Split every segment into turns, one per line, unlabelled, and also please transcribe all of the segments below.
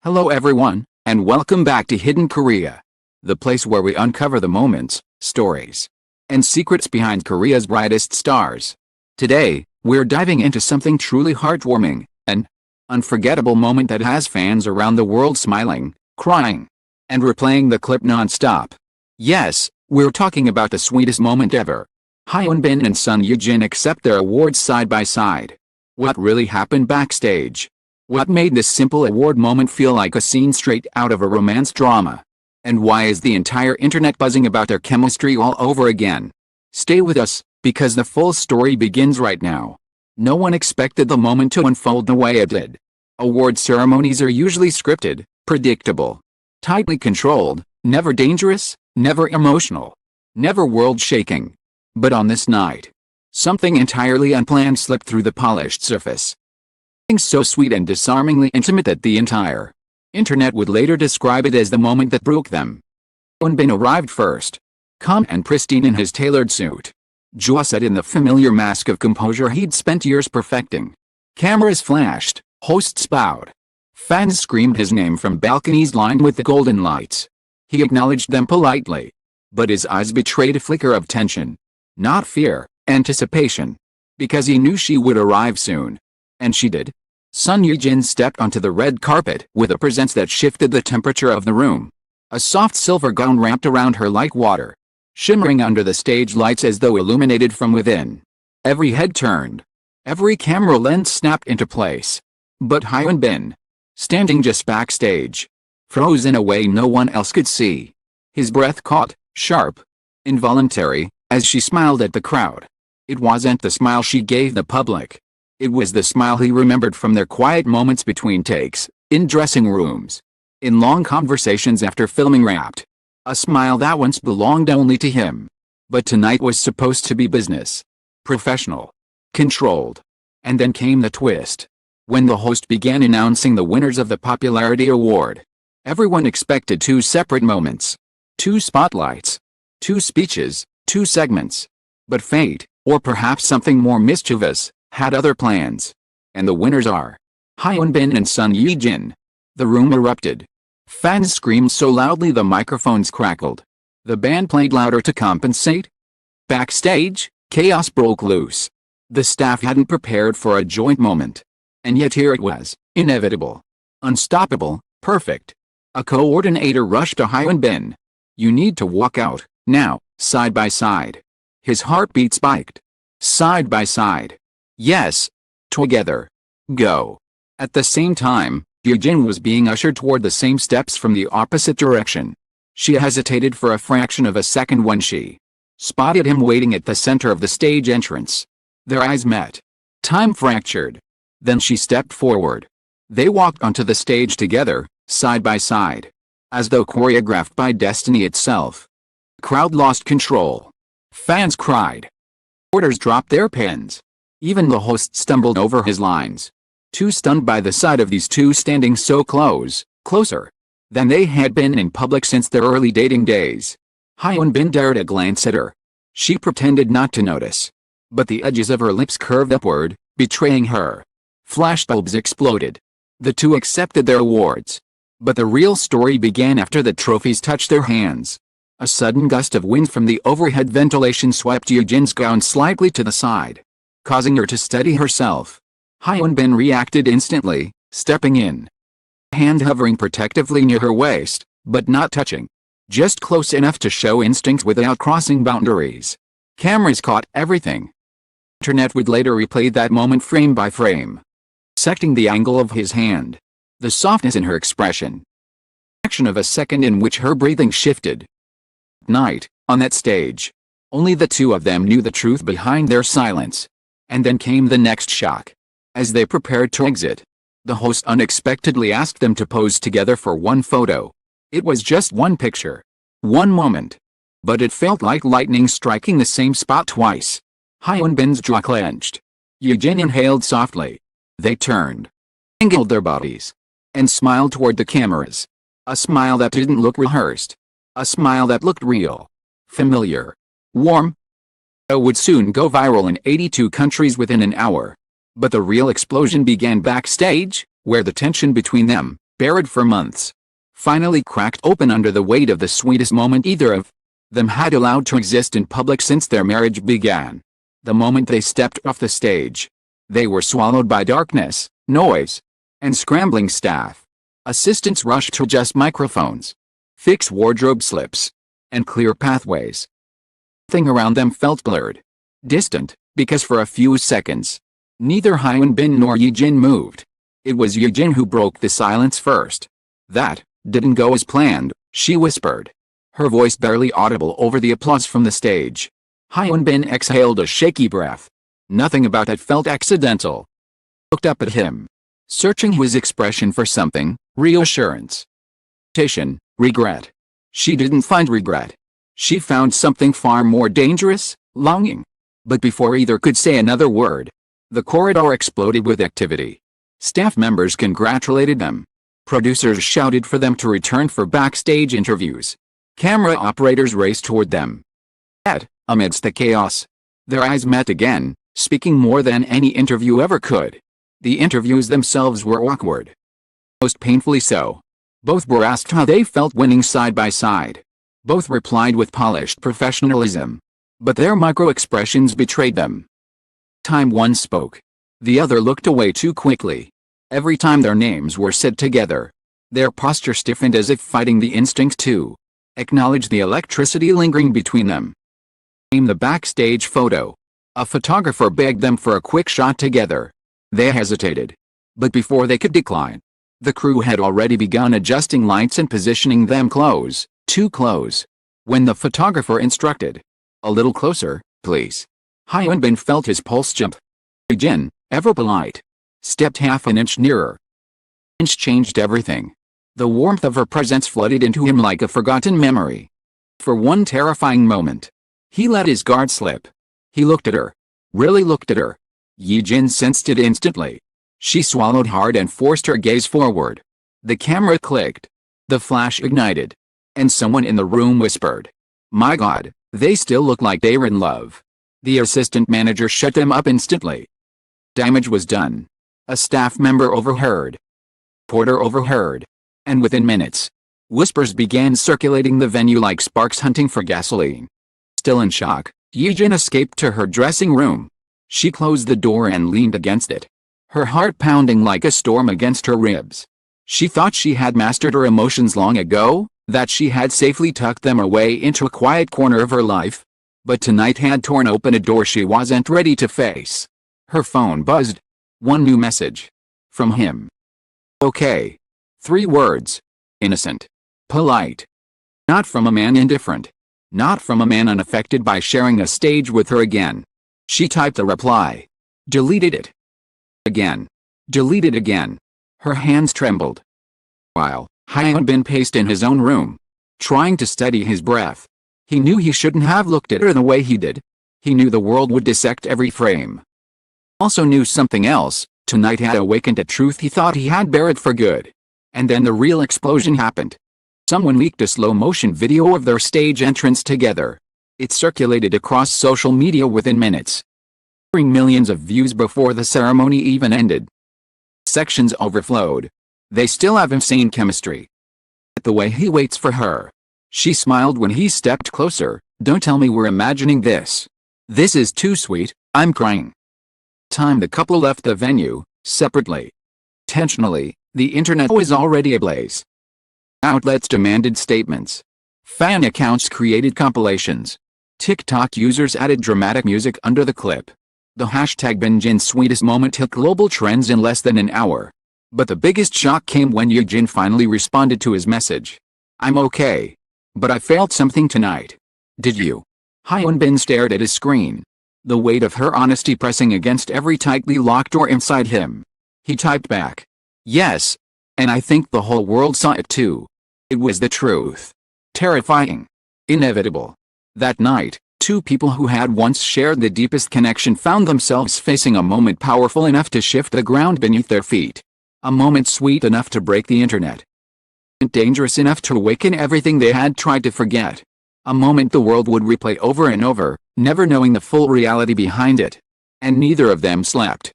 Hello everyone, and welcome back to Hidden Korea, the place where we uncover the moments, stories, and secrets behind Korea's brightest stars. Today, we're diving into something truly heartwarming, an unforgettable moment that has fans around the world smiling, crying, and replaying the clip non-stop. Yes, we're talking about the sweetest moment ever. Hyun and son Ye-jin accept their awards side by side. What really happened backstage? What made this simple award moment feel like a scene straight out of a romance drama? And why is the entire internet buzzing about their chemistry all over again? Stay with us, because the full story begins right now. No one expected the moment to unfold the way it did. Award ceremonies are usually scripted, predictable, tightly controlled, never dangerous, never emotional, never world-shaking. But on this night, something entirely unplanned slipped through the polished surface. So sweet and disarmingly intimate that the entire internet would later describe it as the moment that broke them. Hyun arrived first, calm and pristine in his tailored suit, jaw set in the familiar mask of composure he'd spent years perfecting. Cameras flashed, hosts bowed, fans screamed his name from balconies lined with the golden lights. He acknowledged them politely, but his eyes betrayed a flicker of tension, not fear, anticipation, because he knew she would arrive soon. And she did. Son Ye-jin stepped onto the red carpet with a presence that shifted the temperature of the room. A soft silver gown wrapped around her like water, shimmering under the stage lights as though illuminated from within. Every head turned. Every camera lens snapped into place. But Hyun, standing just backstage, froze in a way no one else could see. His breath caught, sharp, involuntary, as she smiled at the crowd. It wasn't the smile she gave the public. It was the smile he remembered from their quiet moments between takes, in dressing rooms, in long conversations after filming wrapped. A smile that once belonged only to him. But tonight was supposed to be business. Professional. Controlled. And then came the twist. When the host began announcing the winners of the Popularity Award, everyone expected two separate moments. Two spotlights. Two speeches, two segments. But fate, or perhaps something more mischievous, had other plans. And the winners are Hyun and son Ye-jin. The room erupted. Fans screamed so loudly the microphones crackled. The band played louder to compensate. Backstage, chaos broke loose. The staff hadn't prepared for a joint moment. And yet here it was, inevitable, unstoppable, perfect. A coordinator rushed to Hyun. You need to walk out, now, side by side. His heartbeat spiked. Side by side. Yes. Together. Go. At the same time, Ye-jin was being ushered toward the same steps from the opposite direction. She hesitated for a fraction of a second when she spotted him waiting at the center of the stage entrance. Their eyes met. Time fractured. Then she stepped forward. They walked onto the stage together, side by side, as though choreographed by destiny itself. The crowd lost control. Fans cried. Reporters dropped their pens. Even the host stumbled over his lines. Too stunned by the sight of these two standing so close, closer than they had been in public since their early dating days. Hyun dared a glance at her. She pretended not to notice. But the edges of her lips curved upward, betraying her. Flashbulbs exploded. The two accepted their awards. But the real story began after the trophies touched their hands. A sudden gust of wind from the overhead ventilation swept Ye-jin's gown slightly to the side, causing her to steady herself. Hyun reacted instantly, stepping in. Hand hovering protectively near her waist, but not touching. Just close enough to show instinct without crossing boundaries. Cameras caught everything. Internet would later replay that moment frame by frame, dissecting the angle of his hand, the softness in her expression, action of a second in which her breathing shifted. Night, on that stage, only the two of them knew the truth behind their silence. And then came the next shock. As they prepared to exit, the host unexpectedly asked them to pose together for one photo. It was just one picture, one moment. But it felt like lightning striking the same spot twice. Hyun's jaw clenched. Ye-jin inhaled softly. They turned, angled their bodies, and smiled toward the cameras. A smile that didn't look rehearsed. A smile that looked real, familiar, warm. It would soon go viral in 82 countries within an hour. But the real explosion began backstage, where the tension between them, buried for months, finally cracked open under the weight of the sweetest moment either of them had allowed to exist in public since their marriage began. The moment they stepped off the stage, they were swallowed by darkness, noise, and scrambling staff. Assistants rushed to adjust microphones, fix wardrobe slips, and clear pathways. Everything around them felt blurred, distant, because for a few seconds, neither Hyun Bin nor Ye-jin moved. It was Ye-jin who broke the silence first. "That didn't go as planned," she whispered, her voice barely audible over the applause from the stage. Hyun Bin exhaled a shaky breath. Nothing about that felt accidental. Looked up at him, searching his expression for something, reassurance, regret. She didn't find regret. She found something far more dangerous, longing. But before either could say another word, the corridor exploded with activity. Staff members congratulated them. Producers shouted for them to return for backstage interviews. Camera operators raced toward them. Yet, amidst the chaos, their eyes met again, speaking more than any interview ever could. The interviews themselves were awkward. Most painfully so. Both were asked how they felt winning side by side. Both replied with polished professionalism. But their micro-expressions betrayed them. Time one spoke, the other looked away too quickly. Every time their names were said together, their posture stiffened as if fighting the instinct to acknowledge the electricity lingering between them. Came the backstage photo. A photographer begged them for a quick shot together. They hesitated. But before they could decline, the crew had already begun adjusting lights and positioning them close, too close. When the photographer instructed, "A little closer, please," Hyun Bin felt his pulse jump. Ye-jin, ever polite, stepped half an inch nearer. Inch changed everything. The warmth of her presence flooded into him like a forgotten memory. For one terrifying moment, he let his guard slip. He looked at her. Really looked at her. Ye-jin sensed it instantly. She swallowed hard and forced her gaze forward. The camera clicked. The flash ignited. And someone in the room whispered, "My God, they still look like they're in love." The assistant manager shut them up instantly. Damage was done. A staff member overheard. Porter overheard. And within minutes, whispers began circulating the venue like sparks hunting for gasoline. Still in shock, Ye-jin escaped to her dressing room. She closed the door and leaned against it, her heart pounding like a storm against her ribs. She thought she had mastered her emotions long ago, that she had safely tucked them away into a quiet corner of her life. But tonight had torn open a door she wasn't ready to face. Her phone buzzed. One new message. From him. Okay. 3 words. Innocent. Polite. Not from a man indifferent. Not from a man unaffected by sharing a stage with her again. She typed the reply. Deleted it. Again. Deleted again. Her hands trembled. While Hyun Bin paced in his own room, trying to steady his breath. He knew he shouldn't have looked at her the way he did. He knew the world would dissect every frame. Also knew something else. Tonight had awakened a truth he thought he had buried for good. And then the real explosion happened. Someone leaked a slow-motion video of their stage entrance together. It circulated across social media within minutes, bringing millions of views before the ceremony even ended. Sections overflowed. They still have insane chemistry. The way he waits for her. She smiled when he stepped closer. Don't tell me we're imagining this. This is too sweet, I'm crying. Time the couple left the venue, separately. Intentionally, the internet was already ablaze. Outlets demanded statements. Fan accounts created compilations. TikTok users added dramatic music under the clip. The hashtag Ye-jin's sweetest moment hit global trends in less than an hour. But the biggest shock came when Ye-jin finally responded to his message. I'm okay. But I felt something tonight. Did you? Hyun Bin stared at his screen, the weight of her honesty pressing against every tightly locked door inside him. He typed back. Yes. And I think the whole world saw it too. It was the truth. Terrifying. Inevitable. That night, 2 people who had once shared the deepest connection found themselves facing a moment powerful enough to shift the ground beneath their feet. A moment sweet enough to break the internet. Dangerous enough to awaken everything they had tried to forget. A moment the world would replay over and over, never knowing the full reality behind it. And neither of them slept.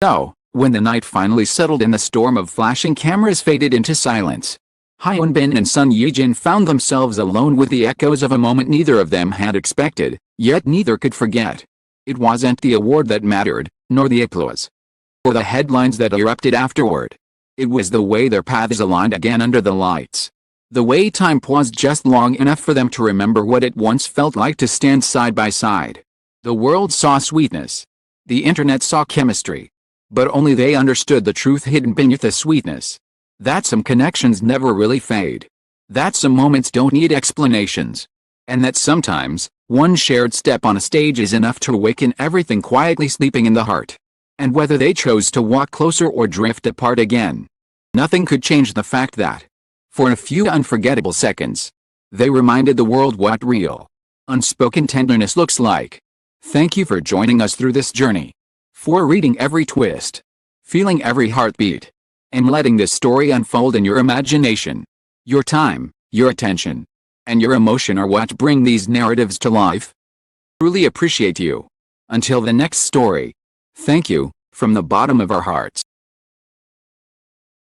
So, When the night finally settled and the storm of flashing cameras faded into silence, Hyun Bin and son Ye-jin found themselves alone with the echoes of a moment neither of them had expected, yet neither could forget. It wasn't the award that mattered, nor the applause, or the headlines that erupted afterward. It was the way their paths aligned again under the lights. The way time paused just long enough for them to remember what it once felt like to stand side by side. The world saw sweetness. The internet saw chemistry. But only they understood the truth hidden beneath the sweetness. That some connections never really fade. That some moments don't need explanations. And that sometimes, one shared step on a stage is enough to awaken everything quietly sleeping in the heart. And whether they chose to walk closer or drift apart again, nothing could change the fact that, for a few unforgettable seconds, they reminded the world what real, unspoken tenderness looks like. Thank you for joining us through this journey. For reading every twist, feeling every heartbeat, and letting this story unfold in your imagination. Your time, your attention, and your emotion are what bring these narratives to life. Truly appreciate you. Until the next story. Thank you, from the bottom of our hearts.